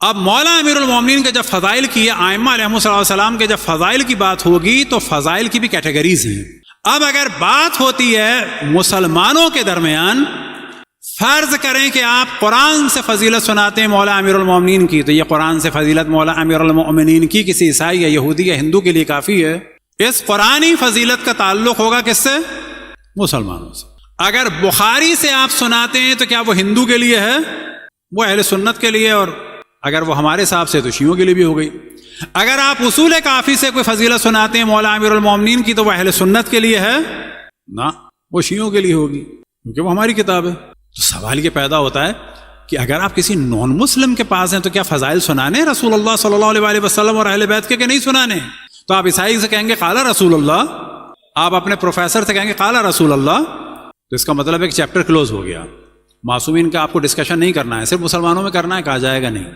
अब मौला अमीरुल मोमिनीन के जब फ़ज़ाइल की, आइम्मा अलैहिमुस्सलाम के जब फ़ज़ाइल की बात होगी तो फ़ज़ाइल की भी कैटेगरीज हैं। अब अगर बात होती है मुसलमानों के दरमियान, फ़र्ज करें कि आप कुरान से फ़जीलत सुनाते हैं मौला अमीरुल मोमिनीन की, तो ये कुरान से फ़जीलत मौला अमीरुल मोमिनीन की किसी ईसाई या यहूदी या हिंदू के लिए काफ़ी है। इस कुरानी फ़जीलत का ताल्लुक़ होगा किससे? मुसलमानों से। अगर बुखारी से आप सुनाते हैं तो क्या वो हिंदू के लिए है? वो अहले सुन्नत के लिए, और अगर वो हमारे हिसाब से तो शियों के लिए भी हो गई। अगर आप उसूल काफ़ी से कोई फ़जीलत सुनाते हैं मौला अमीरुल मोमिनीन की, तो वह अहले सुन्नत के लिए है ना, वो शियों के लिए होगी, क्योंकि वो हमारी किताब है। तो सवाल ये पैदा होता है कि अगर आप किसी नॉन मुस्लिम के पास हैं तो क्या फ़ज़ाइल सुनाने रसूलुल्लाह सल्लल्लाहु अलैहि वसल्लम और अहले बैत के नहीं सुनाने? तो आप ईसाई से कहेंगे क़ाला रसूलुल्लाह, आप अपने प्रोफेसर से कहेंगे क़ाला रसूलुल्लाह, तो इसका मतलब एक चैप्टर क्लोज हो गया। मासूमीन का आपको डिस्कशन नहीं करना है, सिर्फ मुसलमानों में करना है, कहा जाएगा नहीं।